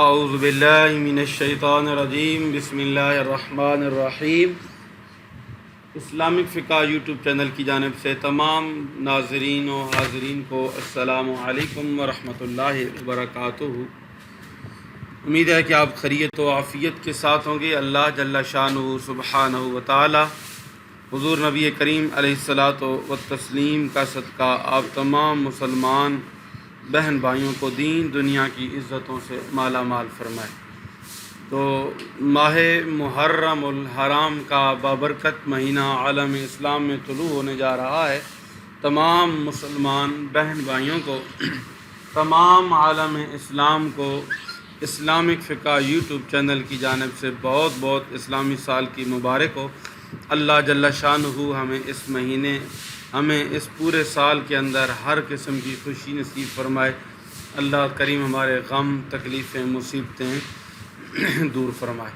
اعوذ باللہ من الشیطان الرجیم، بسم اللہ الرحمن الرحیم۔ اسلامک فقہ یوٹیوب چینل کی جانب سے تمام ناظرین و حاضرین کو السلام علیکم ورحمۃ اللہ وبرکاتہ۔ امید ہے کہ آپ خیریت و عافیت کے ساتھ ہوں گے۔ اللہ جل شانہ سبحانہ و تعالی حضور نبی کریم علیہ الصلاۃ والتسلیم کا صدقہ آپ تمام مسلمان بہن بھائیوں کو دین دنیا کی عزتوں سے مالا مال فرمائے۔ تو ماہ محرم الحرام کا بابرکت مہینہ عالم اسلام میں طلوع ہونے جا رہا ہے۔ تمام مسلمان بہن بھائیوں کو، تمام عالم اسلام کو اسلامک فقہ یوٹیوب چینل کی جانب سے بہت بہت اسلامی سال کی مبارک ہو۔ اللہ جل شانہ ہمیں اس پورے سال کے اندر ہر قسم کی خوشی نصیب فرمائے۔ اللہ کریم ہمارے غم، تکلیفیں، مصیبتیں دور فرمائے۔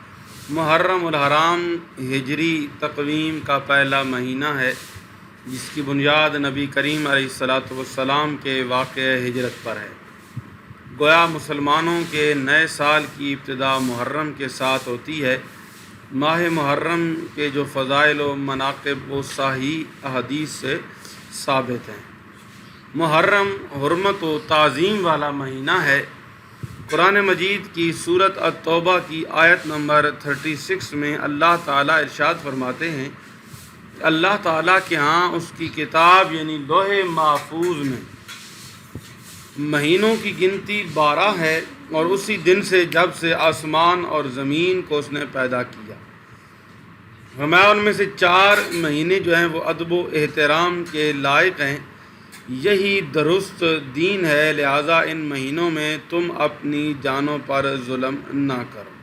محرم الحرام ہجری تقویم کا پہلا مہینہ ہے، جس کی بنیاد نبی کریم علیہ الصلاۃ والسلام کے واقعہ ہجرت پر ہے۔ گویا مسلمانوں کے نئے سال کی ابتدا محرم کے ساتھ ہوتی ہے۔ ماہ محرم کے جو فضائل و مناقب وہ صحیح احادیث سے ثابت ہیں۔ محرم حرمت و تعظیم والا مہینہ ہے۔ قرآن مجید کی سورۃ التوبہ کی آیت نمبر 36 میں اللہ تعالیٰ ارشاد فرماتے ہیں کہ اللہ تعالیٰ کے ہاں اس کی کتاب یعنی لوح محفوظ میں مہینوں کی گنتی 12 ہے، اور اسی دن سے جب سے آسمان اور زمین کو اس نے پیدا کیا۔ فرمایا ان میں سے 4 مہینے جو ہیں وہ ادب و احترام کے لائق ہیں، یہی درست دین ہے، لہٰذا ان مہینوں میں تم اپنی جانوں پر ظلم نہ کرو۔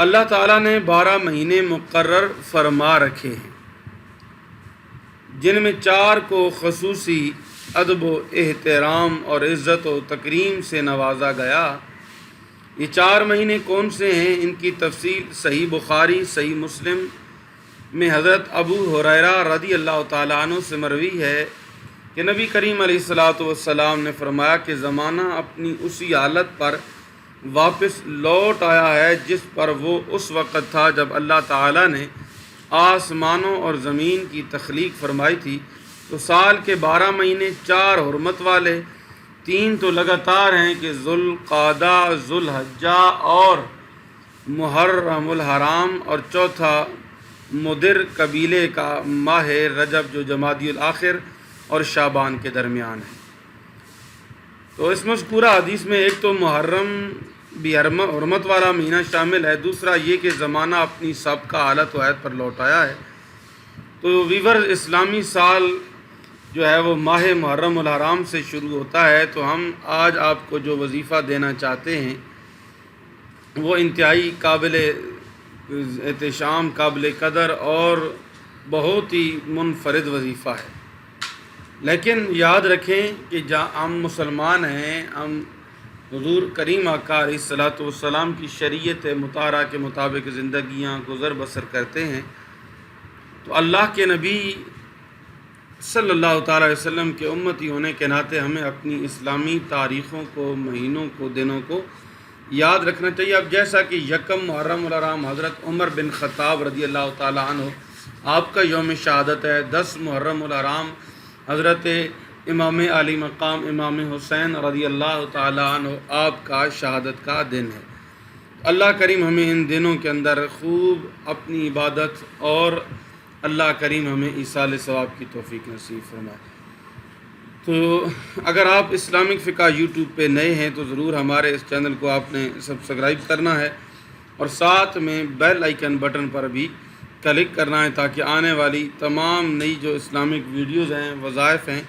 اللہ تعالیٰ نے 12 مہینے مقرر فرما رکھے ہیں، جن میں 4 کو خصوصی ادب و احترام اور عزت و تکریم سے نوازا گیا۔ یہ 4 مہینے کون سے ہیں؟ ان کی تفصیل صحیح بخاری، صحیح مسلم میں حضرت ابو ہریرہ رضی اللہ تعالیٰ عنہ سے مروی ہے کہ نبی کریم علیہ الصلاۃ والسلام نے فرمایا کہ زمانہ اپنی اسی حالت پر واپس لوٹ آیا ہے جس پر وہ اس وقت تھا جب اللہ تعالیٰ نے آسمانوں اور زمین کی تخلیق فرمائی تھی۔ تو سال کے 12 مہینے 4 حرمت والے، 3 تو لگاتار ہیں کہ ذوالقعدہ، ذوالحجہ اور محرم الحرام، اور چوتھا مدر قبیلے کا ماہ رجب جو جمادی الاخر اور شعبان کے درمیان ہے۔ تو اس مذکورہ حدیث میں ایک تو محرم بھی حرمت والا مہینہ شامل ہے، دوسرا یہ کہ زمانہ اپنی سابقہ حالت و عہد پر لوٹ آیا ہے۔ تو ویور اسلامی سال جو ہے وہ ماہ محرم الحرام سے شروع ہوتا ہے۔ تو ہم آج آپ کو جو وظیفہ دینا چاہتے ہیں وہ انتہائی قابل احتشام، قابل قدر اور بہت ہی منفرد وظیفہ ہے۔ لیکن یاد رکھیں کہ ہم مسلمان ہیں، ہم حضور کریم آقا علیہ الصلاۃ والسلام کی شریعت مطہرہ کے مطابق زندگیاں گزر بسر کرتے ہیں۔ تو اللہ کے نبی صلی اللہ تعالیٰ علیہ وسلم کے امتی ہونے کے ناطے ہمیں اپنی اسلامی تاریخوں کو، مہینوں کو، دنوں کو یاد رکھنا چاہیے۔ اب جیسا کہ یکم محرم الحرام حضرت عمر بن خطاب رضی اللہ تعالیٰ عنہ آپ کا یوم شہادت ہے، 10 محرم الحرام حضرت امام علی مقام امام حسین رضی اللہ تعالیٰ عنہ آپ کا شہادت کا دن ہے۔ اللہ کریم ہمیں ان دنوں کے اندر خوب اپنی عبادت اور اللہ کریم ہمیں ایصال ثواب کی توفیق نصیب فرمائے۔ تو اگر آپ اسلامک فقہ یوٹیوب پہ نئے ہیں تو ضرور ہمارے اس چینل کو آپ نے سبسکرائب کرنا ہے، اور ساتھ میں بیل آئیکن بٹن پر بھی کلک کرنا ہے تاکہ آنے والی تمام نئی جو اسلامک ویڈیوز ہیں، وظائف ہیں،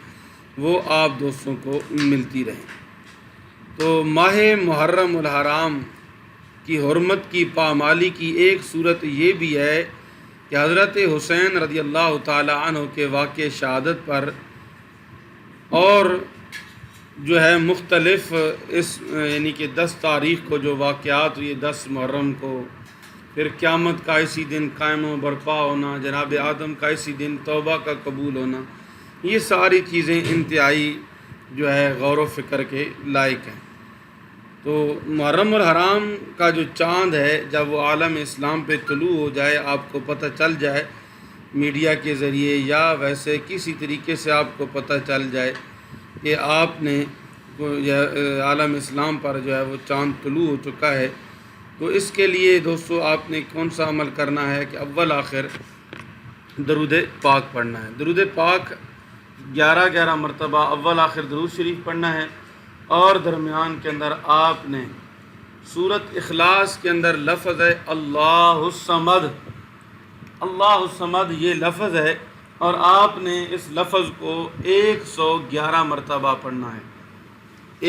وہ آپ دوستوں کو ملتی رہیں۔ تو ماہ محرم الحرام کی حرمت کی پامالی کی ایک صورت یہ بھی ہے کہ حضرت حسین رضی اللہ تعالیٰ عنہ کے واقع شہادت پر اور جو ہے مختلف یعنی کہ 10 تاریخ کو جو واقعات ہوئے، 10 محرم کو، پھر قیامت کا اسی دن قائم و برپا ہونا، جناب آدم کا اسی دن توبہ کا قبول ہونا، یہ ساری چیزیں انتہائی جو ہے غور و فکر کے لائق ہیں۔ تو محرم الحرام کا جو چاند ہے جب وہ عالم اسلام پہ طلوع ہو جائے، آپ کو پتہ چل جائے میڈیا کے ذریعے یا ویسے کسی طریقے سے آپ کو پتہ چل جائے کہ آپ نے عالم اسلام پر جو ہے وہ چاند طلوع ہو چکا ہے، تو اس کے لیے دوستو آپ نے کون سا عمل کرنا ہے کہ اول آخر درود پاک پڑھنا ہے۔ درود پاک 11 مرتبہ اول آخر درود شریف پڑھنا ہے، اور درمیان کے اندر آپ نے سورۃ اخلاص کے اندر لفظ ہے اللہ الصمد، اللہ الصمد یہ لفظ ہے، اور آپ نے اس لفظ کو 111 مرتبہ پڑھنا ہے۔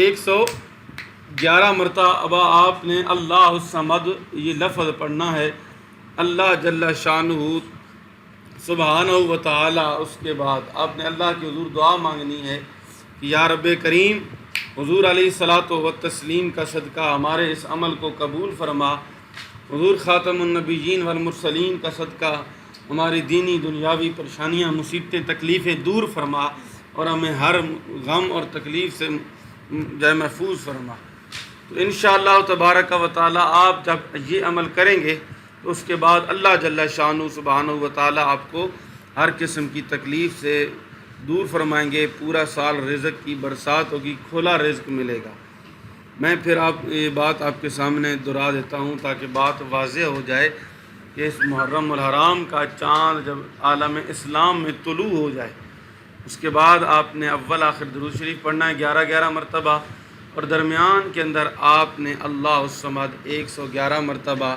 111 مرتبہ آپ نے اللہ الصمد یہ لفظ پڑھنا ہے۔ اللہ جل شانہ سبحانہ و تعالی، اس کے بعد آپ نے اللہ کی حضور دعا مانگنی ہے کہ یا رب کریم، حضور علیہ الصلاۃ والتسلیم کا صدقہ ہمارے اس عمل کو قبول فرما، حضور خاتم النبیین والمرسلین کا صدقہ ہماری دینی دنیاوی پریشانیاں مصیبتیں تکلیفیں دور فرما، اور ہمیں ہر غم اور تکلیف سے محفوظ فرما۔ تو انشاءاللہ تبارک و تعالی آپ جب یہ عمل کریں گے تو اس کے بعد اللہ جل شانہ سبحانہ و تعالی آپ کو ہر قسم کی تکلیف سے دور فرمائیں گے، پورا سال رزق کی برسات ہوگی، کھلا رزق ملے گا۔ میں پھر یہ بات آپ کے سامنے دہرا دیتا ہوں تاکہ بات واضح ہو جائے کہ اس محرم الحرام کا چاند جب عالم اسلام میں طلوع ہو جائے، اس کے بعد آپ نے اول آخر درود شریف پڑھنا ہے 11 مرتبہ، اور درمیان کے اندر آپ نے اللہ الصمد 111 مرتبہ،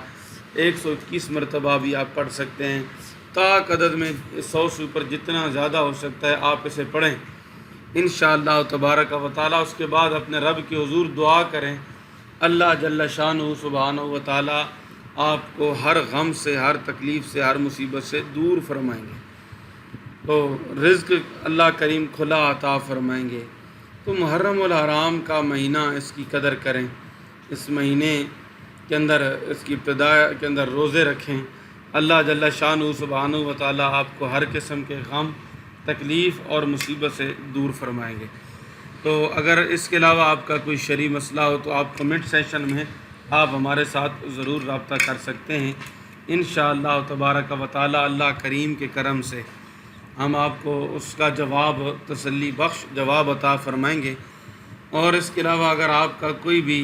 121 مرتبہ بھی آپ پڑھ سکتے ہیں، طاق عدد میں 100 سے اوپر جتنا زیادہ ہو سکتا ہے آپ اسے پڑھیں انشاءاللہ تبارک و تعالی۔ اس کے بعد اپنے رب کے حضور دعا کریں، اللہ جل شانہ سبحانہ و تعالی آپ کو ہر غم سے، ہر تکلیف سے، ہر مصیبت سے دور فرمائیں گے، تو رزق اللہ کریم کھلا عطا فرمائیں گے۔ تو محرم الحرام کا مہینہ، اس کی قدر کریں، اس مہینے کے اندر، اس کی ابتدا کے اندر روزے رکھیں، اللہ جل شانہ سبحانہ و تعالی آپ کو ہر قسم کے غم، تکلیف اور مصیبت سے دور فرمائیں گے۔ تو اگر اس کے علاوہ آپ کا کوئی شرعی مسئلہ ہو تو آپ کمنٹ سیشن میں آپ ہمارے ساتھ ضرور رابطہ کر سکتے ہیں۔ انشاءاللہ تبارک و تعالی اللہ کریم کے کرم سے ہم آپ کو اس کا جواب، تسلی بخش جواب عطا فرمائیں گے۔ اور اس کے علاوہ اگر آپ کا کوئی بھی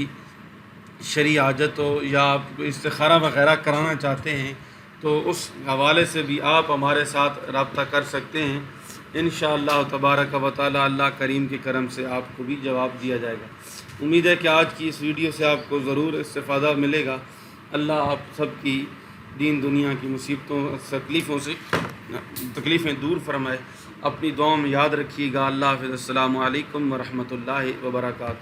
شرعی حاجت ہو یا آپ کو استخارہ وغیرہ کرانا چاہتے ہیں تو اس حوالے سے بھی آپ ہمارے ساتھ رابطہ کر سکتے ہیں۔ انشاءاللہ تبارک و تعالی اللہ کریم کے کرم سے آپ کو بھی جواب دیا جائے گا۔ امید ہے کہ آج کی اس ویڈیو سے آپ کو ضرور استفادہ ملے گا۔ اللہ آپ سب کی دین دنیا کی مصیبتوں، تکلیفوں سے تکلیفیں دور فرمائے۔ اپنی دعاؤں میں یاد رکھیے گا۔ اللہ حافظ۔ السلام علیکم ورحمۃ اللہ وبرکاتہ۔